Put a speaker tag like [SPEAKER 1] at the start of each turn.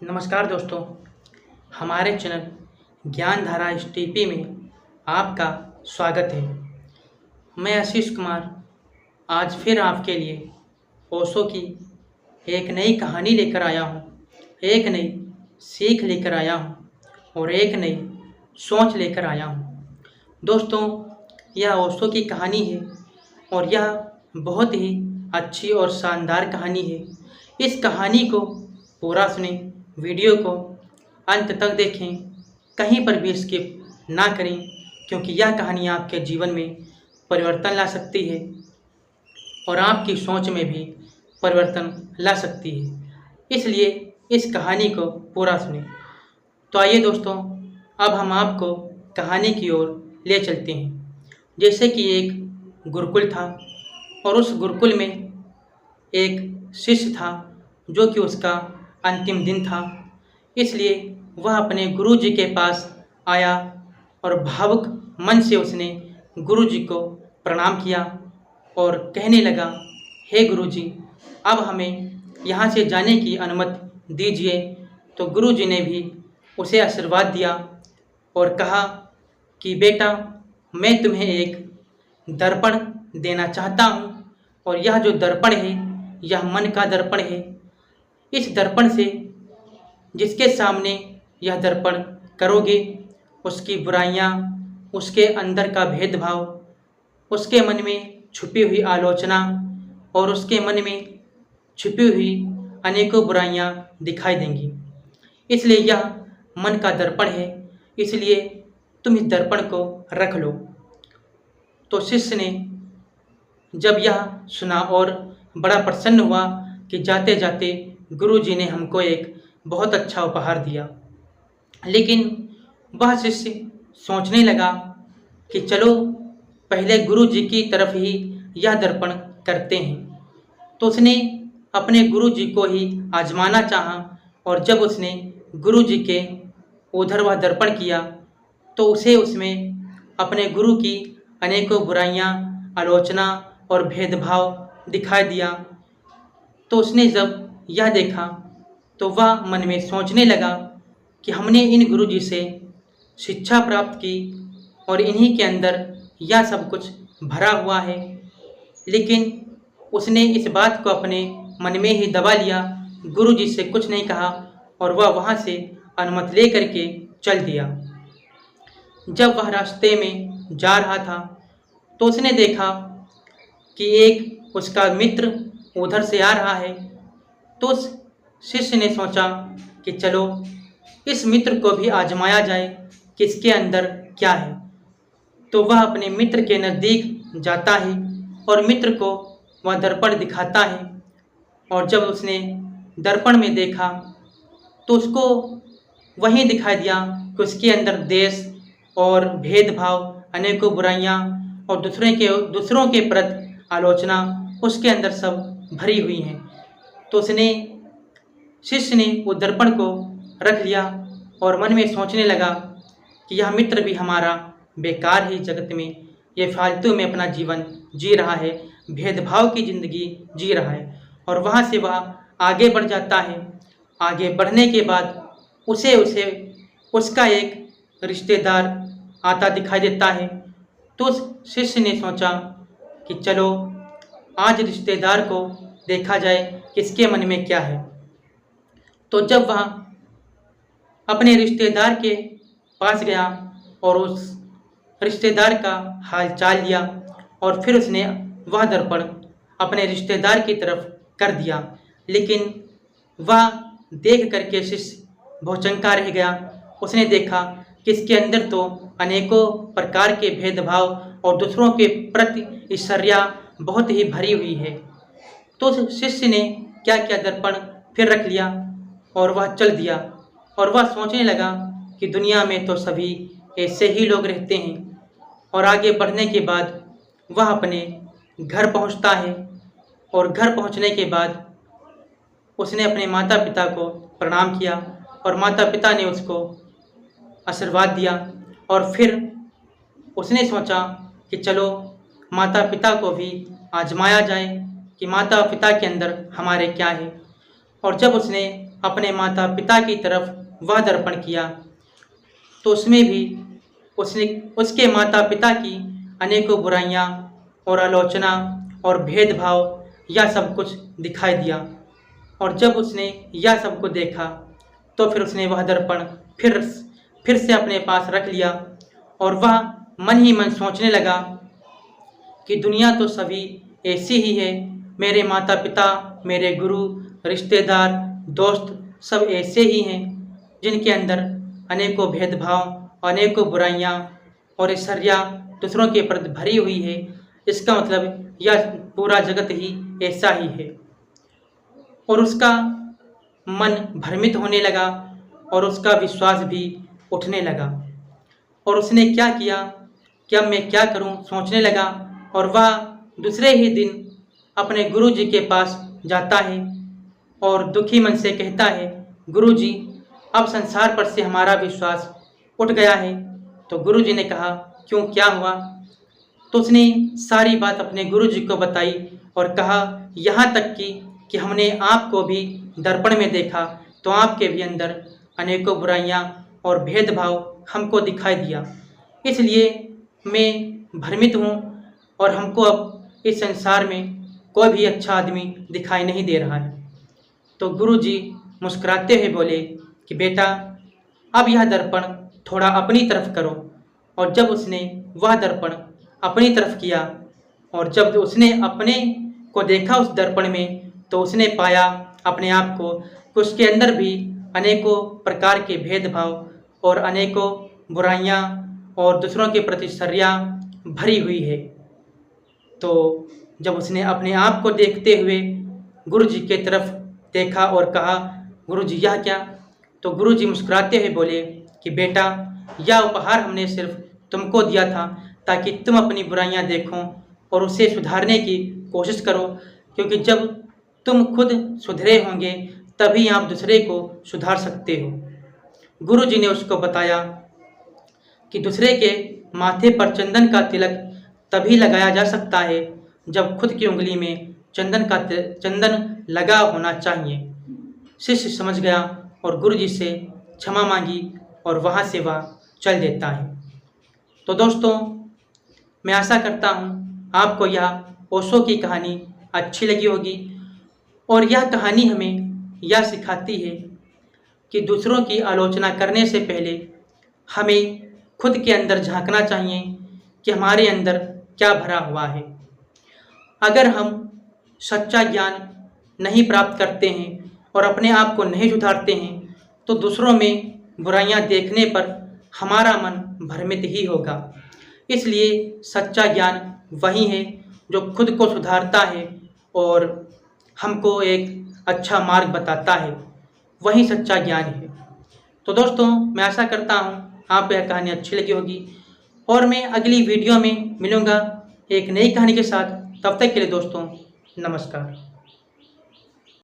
[SPEAKER 1] नमस्कार दोस्तों, हमारे चैनल ज्ञानधारा एसटीपी में आपका स्वागत है। मैं आशीष कुमार आज फिर आपके लिए ओशो की एक नई कहानी लेकर आया हूँ, एक नई सीख लेकर आया हूँ और एक नई सोच लेकर आया हूँ। दोस्तों, यह ओशो की कहानी है और यह बहुत ही अच्छी और शानदार कहानी है। इस कहानी को पूरा सुनें, वीडियो को अंत तक देखें, कहीं पर भी स्किप ना करें, क्योंकि यह कहानी आपके जीवन में परिवर्तन ला सकती है और आपकी सोच में भी परिवर्तन ला सकती है। इसलिए इस कहानी को पूरा सुनें। तो आइए दोस्तों, अब हम आपको कहानी की ओर ले चलते हैं। जैसे कि एक गुरुकुल था और उस गुरुकुल में एक शिष्य था जो कि उसका अंतिम दिन था। इसलिए वह अपने गुरुजी के पास आया और भावुक मन से उसने गुरुजी को प्रणाम किया और कहने लगा, हे गुरुजी, अब हमें यहाँ से जाने की अनुमति दीजिए। तो गुरुजी ने भी उसे आशीर्वाद दिया और कहा कि बेटा, मैं तुम्हें एक दर्पण देना चाहता हूँ और यह जो दर्पण है यह मन का दर्पण है। इस दर्पण से जिसके सामने यह दर्पण करोगे, उसकी बुराइयाँ, उसके अंदर का भेदभाव, उसके मन में छुपी हुई आलोचना और उसके मन में छुपी हुई अनेकों बुराइयाँ दिखाई देंगी। इसलिए यह मन का दर्पण है, इसलिए तुम इस दर्पण को रख लो। तो शिष्य ने जब यह सुना और बड़ा प्रसन्न हुआ कि जाते जाते गुरुजी ने हमको एक बहुत अच्छा उपहार दिया। लेकिन वह शिष्य सोचने लगा कि चलो पहले गुरुजी की तरफ ही यह दर्पण करते हैं। तो उसने अपने गुरुजी को ही आजमाना चाहा और जब उसने गुरुजी के उधर वह दर्पण किया तो उसे उसमें अपने गुरु की अनेकों बुराइयाँ, आलोचना और भेदभाव दिखाई दिया। तो उसने जब यह देखा तो वह मन में सोचने लगा कि हमने इन गुरुजी से शिक्षा प्राप्त की और इन्हीं के अंदर यह सब कुछ भरा हुआ है। लेकिन उसने इस बात को अपने मन में ही दबा लिया, गुरुजी से कुछ नहीं कहा और वह वहाँ से अनुमति ले करके चल दिया। जब वह रास्ते में जा रहा था तो उसने देखा कि एक उसका मित्र उधर से आ रहा है। तो उस शिष्य ने सोचा कि चलो इस मित्र को भी आजमाया जाए कि इसके अंदर क्या है। तो वह अपने मित्र के नज़दीक जाता है और मित्र को वह दर्पण दिखाता है और जब उसने दर्पण में देखा तो उसको वही दिखाई दिया कि उसके अंदर देश और भेदभाव, अनेकों बुराइयाँ और दूसरों के प्रति आलोचना उसके अंदर सब भरी हुई हैं। तो उसने शिष्य ने वो दर्पण को रख लिया और मन में सोचने लगा कि यह मित्र भी हमारा बेकार ही जगत में ये फालतू में अपना जीवन जी रहा है, भेदभाव की ज़िंदगी जी रहा है। और वहाँ से वह आगे बढ़ जाता है। आगे बढ़ने के बाद उसे उसका एक रिश्तेदार आता दिखाई देता है। तो उस शिष्य ने सोचा कि चलो आज रिश्तेदार को देखा जाए किसके मन में क्या है। तो जब वह अपने रिश्तेदार के पास गया और उस रिश्तेदार का हाल चाल लिया और फिर उसने वह दर्पण अपने रिश्तेदार की तरफ कर दिया। लेकिन वह देख करके शिष्य भौचक्का रह गया। उसने देखा कि इसके अंदर तो अनेकों प्रकार के भेदभाव और दूसरों के प्रति ईर्ष्या बहुत ही भरी हुई है। तो उस शिष्य ने क्या किया, दर्पण फिर रख लिया और वह चल दिया और वह सोचने लगा कि दुनिया में तो सभी ऐसे ही लोग रहते हैं। और आगे बढ़ने के बाद वह अपने घर पहुंचता है और घर पहुंचने के बाद उसने अपने माता पिता को प्रणाम किया और माता पिता ने उसको आशीर्वाद दिया। और फिर उसने सोचा कि चलो माता पिता को भी आजमाया जाए कि माता पिता के अंदर हमारे क्या है। और जब उसने अपने माता पिता की तरफ वह दर्पण किया तो उसमें भी उसने उसके माता पिता की अनेकों बुराइयां और आलोचना और भेदभाव यह सब कुछ दिखाई दिया। और जब उसने यह सब कुछ देखा तो फिर उसने वह दर्पण फिर से अपने पास रख लिया और वह मन ही मन सोचने लगा कि दुनिया तो सभी ऐसी ही है, मेरे माता पिता, मेरे गुरु, रिश्तेदार, दोस्त सब ऐसे ही हैं जिनके अंदर अनेकों भेदभाव, अनेकों बुराइयां और ईर्ष्या दूसरों के प्रति भरी हुई है। इसका मतलब यह पूरा जगत ही ऐसा ही है। और उसका मन भ्रमित होने लगा और उसका विश्वास भी उठने लगा। और उसने क्या किया कि अब मैं क्या करूं सोचने लगा और वह दूसरे ही दिन अपने गुरुजी के पास जाता है और दुखी मन से कहता है, गुरुजी अब संसार पर से हमारा विश्वास उठ गया है। तो गुरुजी ने कहा, क्यों, क्या हुआ? तो उसने सारी बात अपने गुरुजी को बताई और कहा, यहाँ तक कि हमने आपको भी दर्पण में देखा तो आपके भी अंदर अनेकों बुराइयां और भेदभाव हमको दिखाई दिया, इसलिए मैं भ्रमित हूँ और हमको अब इस संसार में कोई भी अच्छा आदमी दिखाई नहीं दे रहा है। तो गुरुजी मुस्कुराते हुए बोले कि बेटा अब यह दर्पण थोड़ा अपनी तरफ करो। और जब उसने वह दर्पण अपनी तरफ किया और जब उसने अपने को देखा उस दर्पण में तो उसने पाया अपने आप को कि उसके अंदर भी अनेकों प्रकार के भेदभाव और अनेकों बुराइयां और दूसरों के प्रति ईर्ष्या भरी हुई है। तो जब उसने अपने आप को देखते हुए गुरुजी के तरफ देखा और कहा, गुरुजी यह क्या? तो गुरुजी मुस्कुराते हुए बोले कि बेटा यह उपहार हमने सिर्फ तुमको दिया था ताकि तुम अपनी बुराइयां देखो और उसे सुधारने की कोशिश करो, क्योंकि जब तुम खुद सुधरे होंगे तभी आप दूसरे को सुधार सकते हो। गुरुजी ने उसको बताया कि दूसरे के माथे पर चंदन का तिलक तभी लगाया जा सकता है जब खुद की उंगली में चंदन लगा होना चाहिए। शिष्य समझ गया और गुरुजी से क्षमा मांगी और वहाँ से वह चल देता है। तो दोस्तों, मैं आशा करता हूँ आपको यह ओशो की कहानी अच्छी लगी होगी और यह कहानी हमें यह सिखाती है कि दूसरों की आलोचना करने से पहले हमें खुद के अंदर झांकना चाहिए कि हमारे अंदर क्या भरा हुआ है। अगर हम सच्चा ज्ञान नहीं प्राप्त करते हैं और अपने आप को नहीं सुधारते हैं तो दूसरों में बुराइयां देखने पर हमारा मन भ्रमित ही होगा। इसलिए सच्चा ज्ञान वही है जो खुद को सुधारता है और हमको एक अच्छा मार्ग बताता है, वही सच्चा ज्ञान है। तो दोस्तों, मैं आशा करता हूँ आपको यह कहानी अच्छी लगी होगी और मैं अगली वीडियो में मिलूँगा एक नई कहानी के साथ। तब तक के लिए दोस्तों, नमस्कार।